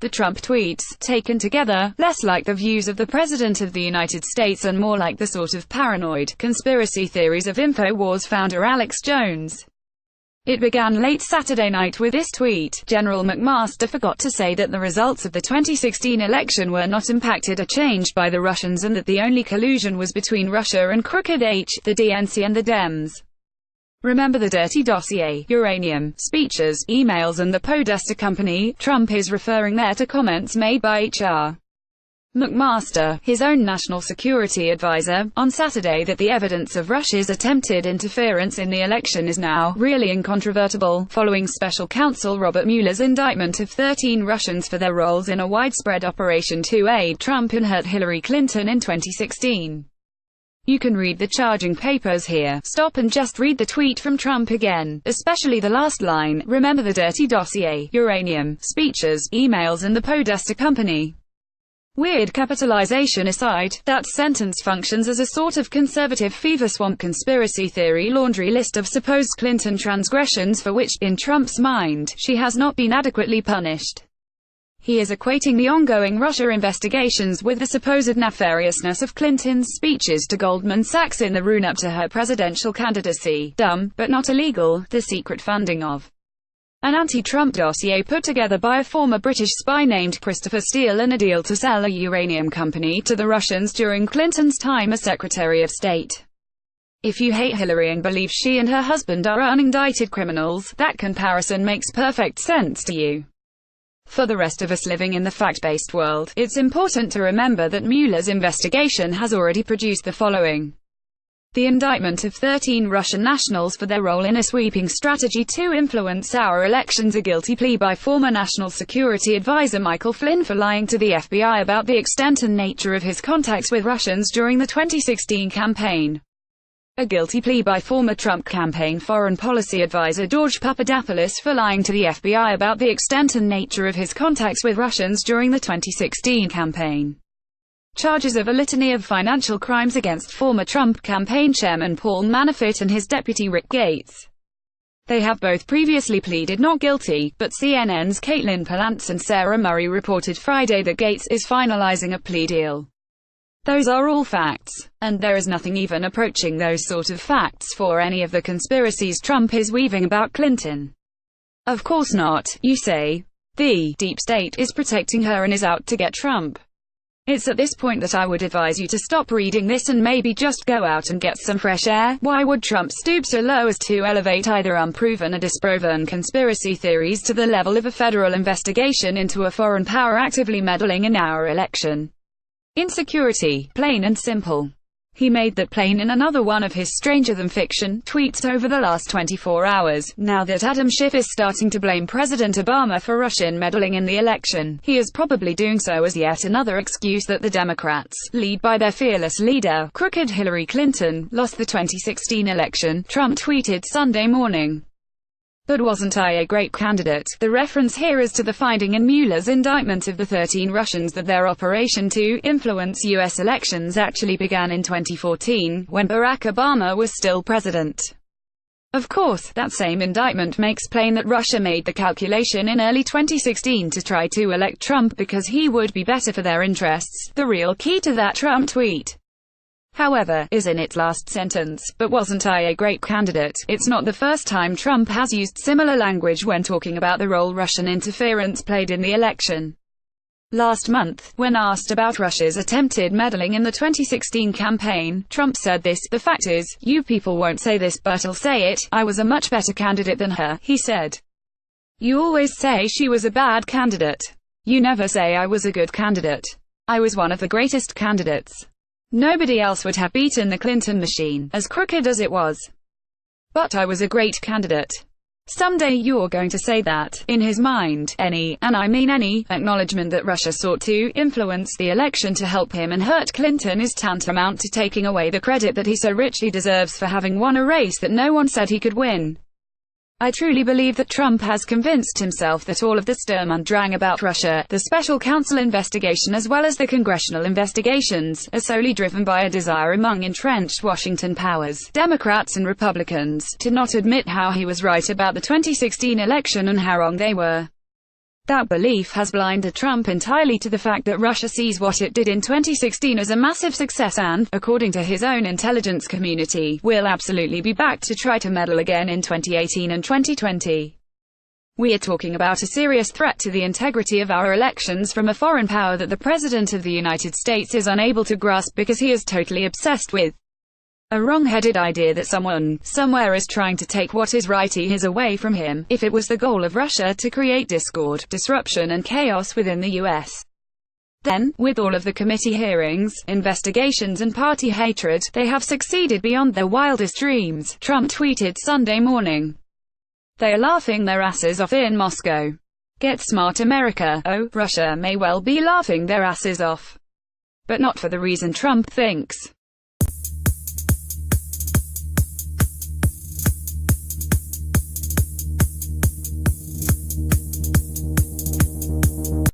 The Trump tweets, taken together, less like the views of the President of the United States and more like the sort of paranoid conspiracy theories of InfoWars founder Alex Jones. It began late Saturday night with this tweet: General McMaster forgot to say that the results of the 2016 election were not impacted or changed by the Russians and that the only collusion was between Russia and Crooked H, the DNC and the Dems. Remember the dirty dossier, uranium, speeches, emails and the Podesta company? Trump is referring there to comments made by H.R. McMaster, his own national security advisor, on Saturday that the evidence of Russia's attempted interference in the election is now really incontrovertible, following special counsel Robert Mueller's indictment of 13 Russians for their roles in a widespread operation to aid Trump and hurt Hillary Clinton in 2016. You can read the charging papers here. Stop and just read the tweet from Trump again, especially the last line, remember the dirty dossier, uranium, speeches, emails and the Podesta company. Weird capitalization aside, that sentence functions as a sort of conservative fever swamp conspiracy theory laundry list of supposed Clinton transgressions for which, in Trump's mind, she has not been adequately punished. He is equating the ongoing Russia investigations with the supposed nefariousness of Clinton's speeches to Goldman Sachs in the run-up to her presidential candidacy. Dumb, but not illegal, the secret funding of an anti-Trump dossier put together by a former British spy named Christopher Steele and a deal to sell a uranium company to the Russians during Clinton's time as Secretary of State. If you hate Hillary and believe she and her husband are unindicted criminals, that comparison makes perfect sense to you. For the rest of us living in the fact-based world, it's important to remember that Mueller's investigation has already produced the following. The indictment of 13 Russian nationals for their role in a sweeping strategy to influence our elections, a guilty plea by former National Security Advisor Michael Flynn for lying to the FBI about the extent and nature of his contacts with Russians during the 2016 campaign. A guilty plea by former Trump campaign foreign policy advisor George Papadopoulos for lying to the FBI about the extent and nature of his contacts with Russians during the 2016 campaign. Charges of a litany of financial crimes against former Trump campaign chairman Paul Manafort and his deputy Rick Gates. They have both previously pleaded not guilty, but CNN's Caitlin Palance and Sarah Murray reported Friday that Gates is finalizing a plea deal. Those are all facts. And there is nothing even approaching those sort of facts for any of the conspiracies Trump is weaving about Clinton. Of course not, you say. The deep state is protecting her and is out to get Trump. It's at this point that I would advise you to stop reading this and maybe just go out and get some fresh air. Why would Trump stoop so low as to elevate either unproven or disproven conspiracy theories to the level of a federal investigation into a foreign power actively meddling in our election? Insecurity, plain and simple. He made that plain in another one of his stranger-than-fiction tweets over the last 24 hours. Now that Adam Schiff is starting to blame President Obama for Russian meddling in the election, he is probably doing so as yet another excuse that the Democrats, led by their fearless leader, crooked Hillary Clinton, lost the 2016 election, Trump tweeted Sunday morning. But wasn't I a great candidate? The reference here is to the finding in Mueller's indictment of the 13 Russians that their operation to influence U.S. elections actually began in 2014, when Barack Obama was still president. Of course, that same indictment makes plain that Russia made the calculation in early 2016 to try to elect Trump because he would be better for their interests. The real key to that Trump tweet, however, is in its last sentence, but wasn't I a great candidate? It's not the first time Trump has used similar language when talking about the role Russian interference played in the election. Last month, when asked about Russia's attempted meddling in the 2016 campaign, Trump said this: "The fact is, you people won't say this but I'll say it, I was a much better candidate than her," he said. "You always say she was a bad candidate. You never say I was a good candidate. I was one of the greatest candidates. Nobody else would have beaten the Clinton machine, as crooked as it was. But I was a great candidate." Someday you're going to say that. In his mind, any, and I mean any, acknowledgement that Russia sought to influence the election to help him and hurt Clinton is tantamount to taking away the credit that he so richly deserves for having won a race that no one said he could win. I truly believe that Trump has convinced himself that all of the Sturm und Drang about Russia, the special counsel investigation as well as the congressional investigations, are solely driven by a desire among entrenched Washington powers, Democrats and Republicans, to not admit how he was right about the 2016 election and how wrong they were. That belief has blinded Trump entirely to the fact that Russia sees what it did in 2016 as a massive success and, according to his own intelligence community, will absolutely be back to try to meddle again in 2018 and 2020. We are talking about a serious threat to the integrity of our elections from a foreign power that the President of the United States is unable to grasp because he is totally obsessed with a wrong-headed idea that someone, somewhere is trying to take what is right his away from him. If it was the goal of Russia to create discord, disruption and chaos within the US, then, with all of the committee hearings, investigations and party hatred, they have succeeded beyond their wildest dreams, Trump tweeted Sunday morning. They are laughing their asses off in Moscow. Get smart, America. Oh, Russia may well be laughing their asses off, but not for the reason Trump thinks.